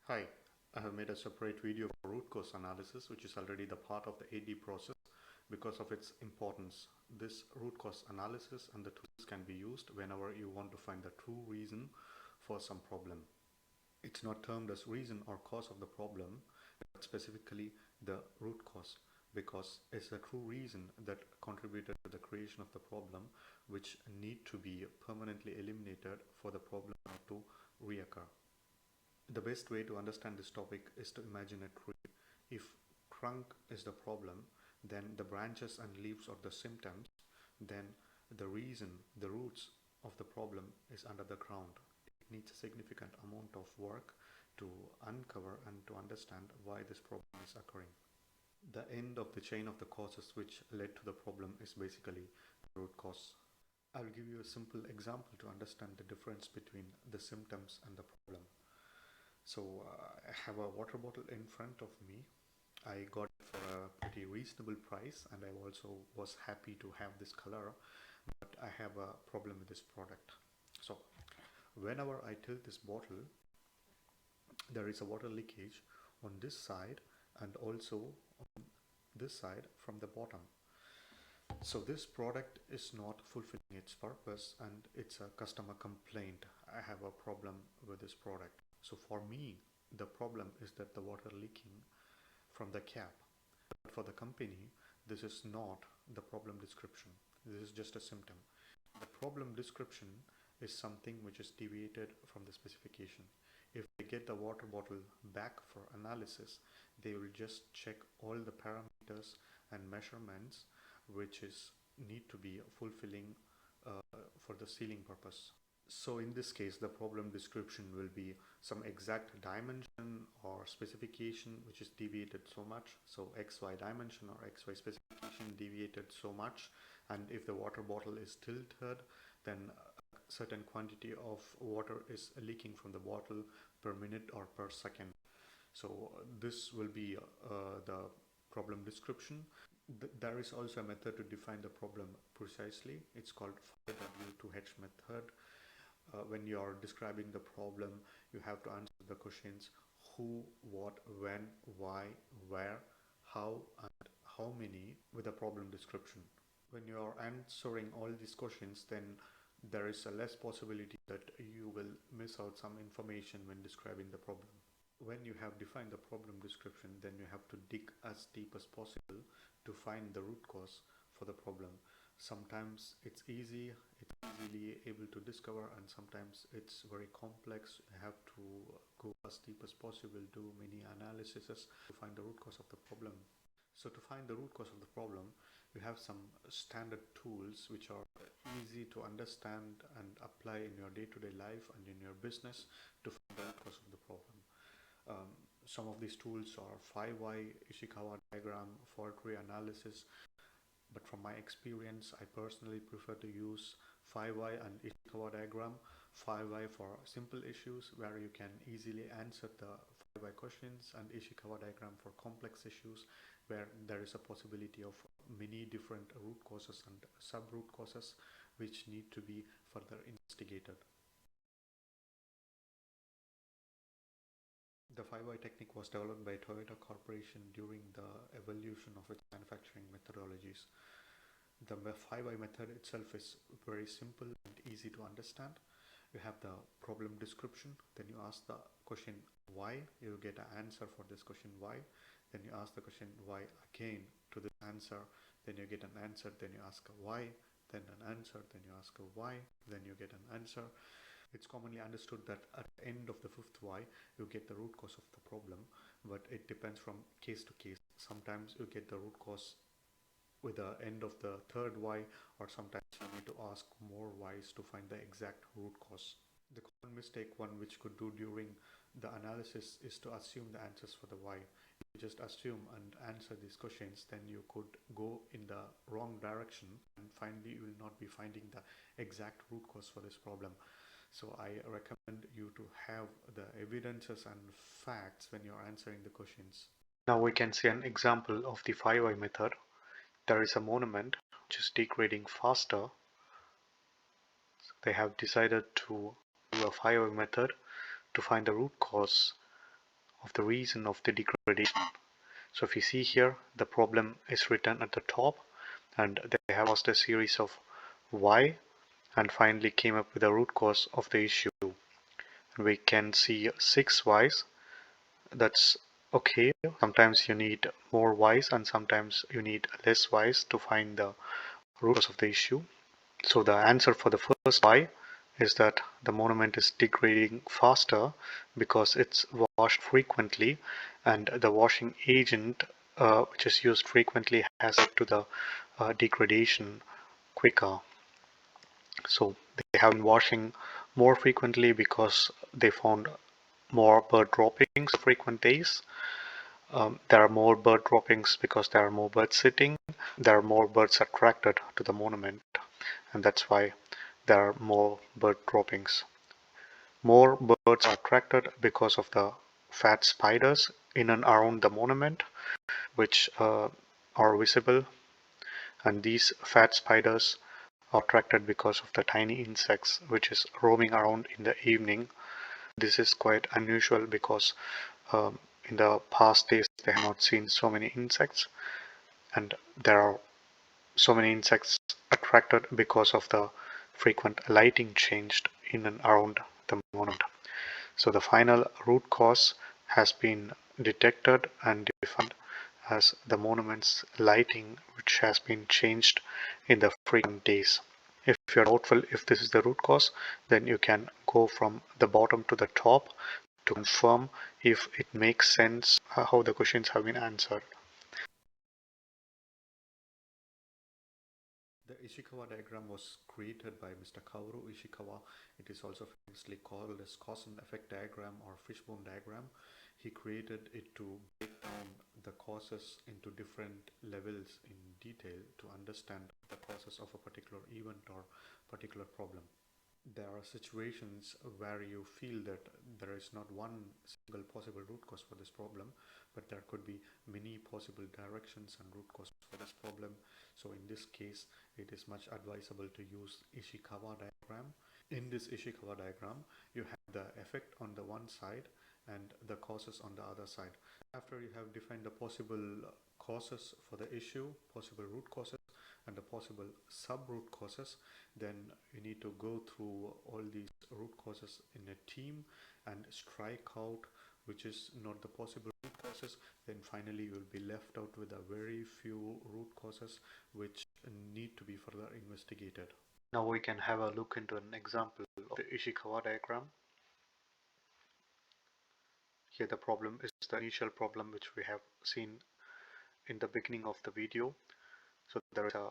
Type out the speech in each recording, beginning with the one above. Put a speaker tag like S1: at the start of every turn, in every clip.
S1: Hi, I have made a separate video for root cause analysis, which is already the part of the AD process because of its importance. This root cause analysis and the tools can be used whenever you want to find the true reason for some problem. It's not termed as reason or cause of the problem, but specifically the root cause, because it's the true reason that contributed to the creation of the problem, which need to be permanently eliminated for the problem not to reoccur. The best way to understand this topic is to imagine a tree. If trunk is the problem, then the branches and leaves are the symptoms, then the reason, the roots of the problem is under the ground. It needs a significant amount of work to uncover and to understand why this problem is occurring. The end of the chain of the causes which led to the problem is basically the root cause. I'll give you a simple example to understand the difference between the symptoms and the problem. So I have a water bottle in front of me. I got it for a pretty reasonable price, and I also was happy to have this color, but I have a problem with this product. So whenever I tilt this bottle, there is a water leakage on this side and also on this side from the bottom. So this product is not fulfilling its purpose, and it's a customer complaint. I have a problem with this product. So for me, the problem is that the water leaking from the cap. But for the company, this is not the problem description. This is just a symptom. The problem description is something which is deviated from the specification. If they get the water bottle back for analysis, they will just check all the parameters and measurements which is need to be fulfilling for the sealing purpose. So in this case, the problem description will be some exact dimension or specification which is deviated so much. So XY dimension or XY specification deviated so much, and if the water bottle is tilted, then a certain quantity of water is leaking from the bottle per minute or per second. So this will be the problem description. There is also a method to define the problem precisely. It's called W2H method. When you are describing the problem, you have to answer the questions who, what, when, why, where, how, and how many with a problem description. When you are answering all these questions, then there is a less possibility that you will miss out some information when describing the problem. When you have defined the problem description, then you have to dig as deep as possible to find the root cause for the problem. Sometimes it's easily able to discover, and sometimes it's very complex. You have to go as deep as possible, do many analyses to find the root cause of the problem. So to find the root cause of the problem, you have some standard tools which are easy to understand and apply in your day-to-day life and in your business to find the root cause of the problem. Some of these tools are 5Y, Ishikawa diagram, fault tree analysis, but from my experience, I personally prefer to use 5Y and Ishikawa diagram. 5Y for simple issues where you can easily answer the 5Y questions, and Ishikawa diagram for complex issues where there is a possibility of many different root causes and sub-root causes which need to be further investigated. The 5Y technique was developed by Toyota Corporation during the evolution of its manufacturing methodologies. The 5Y method itself is very simple and easy to understand. You have the problem description, then you ask the question why, you get an answer for this question why, then you ask the question why again to the answer, then you get an answer, then you ask a why, then an answer, then you ask a why, then you get an answer. It's commonly understood that at the end of the fifth why, you get the root cause of the problem, but it depends from case to case. Sometimes you get the root cause with the end of the third why, or sometimes you need to ask more whys to find the exact root cause. The common mistake one which could do during the analysis is to assume the answers for the why. If you just assume and answer these questions, then you could go in the wrong direction, and finally you will not be finding the exact root cause for this problem. So I recommend you to have the evidences and facts when you're answering the questions. Now we can see an example of the 5Y method. There is a monument which is degrading faster. They have decided to do a 5Y method to find the root cause of the reason of the degradation. So if you see here, the problem is written at the top, and they have asked a series of why and finally came up with the root cause of the issue. We can see 6 whys. That's okay. Sometimes you need more whys and sometimes you need less whys to find the root cause of the issue. So the answer for the first why is that the monument is degrading faster because it's washed frequently, and the washing agent which is used frequently has led to the degradation quicker. So they have been washing more frequently because they found more bird droppings frequent days. There are more bird droppings because there are more birds sitting. There are more birds attracted to the monument, and that's why there are more bird droppings. More birds are attracted because of the fat spiders in and around the monument, which are visible, and these fat spiders are attracted because of the tiny insects which is roaming around in the evening. This is quite unusual because in the past days they have not seen so many insects, and there are so many insects attracted because of the frequent lighting changed in and around the monument. So the final root cause has been detected and defined as the monument's lighting, which has been changed in the frequent days. If you're doubtful if this is the root cause, then you can go from the bottom to the top to confirm if it makes sense how the questions have been answered. The Ishikawa diagram was created by Mr. Kaoru Ishikawa. It is also famously called as cause and effect diagram or fishbone diagram. He created it to break down the causes into different levels in detail to understand the causes of a particular event or particular problem. There are situations where you feel that there is not one single possible root cause for this problem, but there could be many possible directions and root causes for this problem. So in this case, it is much advisable to use Ishikawa diagram. In this Ishikawa diagram, you have the effect on the one side and the causes on the other side. After you have defined the possible causes for the issue, possible root causes, and the possible sub-root causes, then you need to go through all these root causes in a team and strike out which is not the possible root causes. Then finally you will be left out with a very few root causes which need to be further investigated. Now we can have a look into an example of the Ishikawa diagram. Here the problem is the initial problem which we have seen in the beginning of the video. So there is a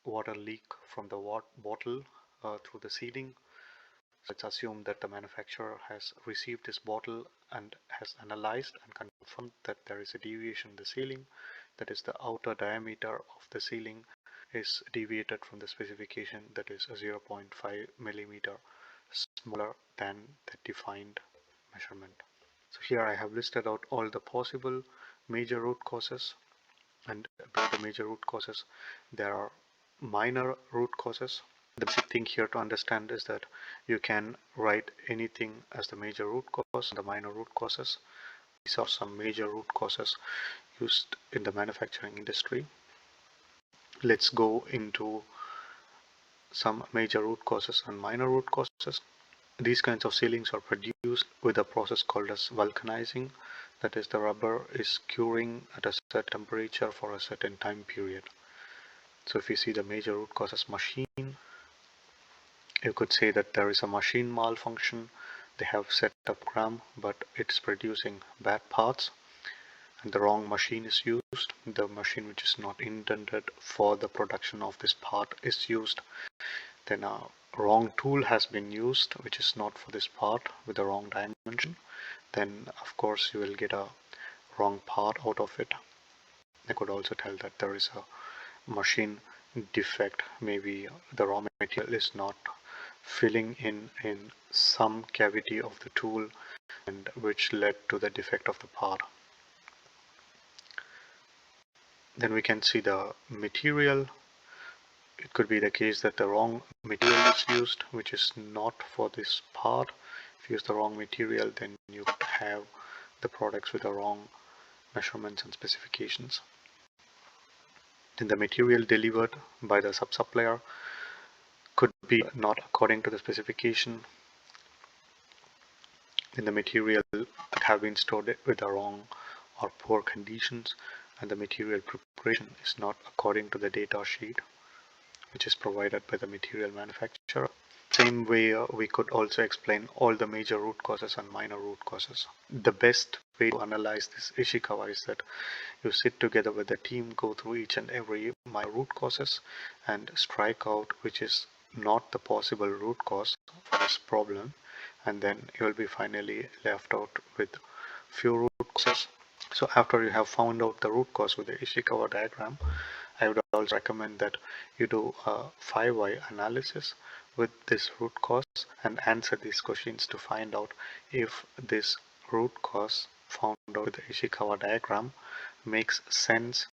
S1: water leak from the bottle through the ceiling. So let's assume that the manufacturer has received this bottle and has analyzed and confirmed that there is a deviation in the ceiling. That is, the outer diameter of the ceiling is deviated from the specification, that is 0.5 millimeter smaller than the defined measurement. So here I have listed out all the possible major root causes, and about the major root causes there are minor root causes. The basic thing here to understand is that you can write anything as the major root cause and the minor root causes. These are some major root causes used in the manufacturing industry. Let's go into some major root causes and minor root causes. These kinds of ceilings are produced with a process called as vulcanizing. That is, the rubber is curing at a certain temperature for a certain time period. So if you see the major root causes machine, you could say that there is a machine malfunction. They have set up program, but it's producing bad parts, and the wrong machine is used. The machine which is not intended for the production of this part is used. Then a wrong tool has been used, which is not for this part, with the wrong dimension. Then of course you will get a wrong part out of it. I could also tell that there is a machine defect. Maybe the raw material is not filling in some cavity of the tool, and which led to the defect of the part. Then we can see the material. It could be the case that the wrong material is used, which is not for this part. If you use the wrong material, then you have the products with the wrong measurements and specifications. Then the material delivered by the sub-supplier could be not according to the specification. Then the material that have been stored with the wrong or poor conditions, and the material preparation is not according to the data sheet which is provided by the material manufacturer. Same way, we could also explain all the major root causes and minor root causes. The best way to analyze this Ishikawa is that you sit together with the team, go through each and every minor root causes and strike out which is not the possible root cause for this problem, and then you will be finally left out with few root causes. So after you have found out the root cause with the Ishikawa diagram, I would also recommend that you do a 5 why analysis with this root cause and answer these questions to find out if this root cause found out with the Ishikawa diagram makes sense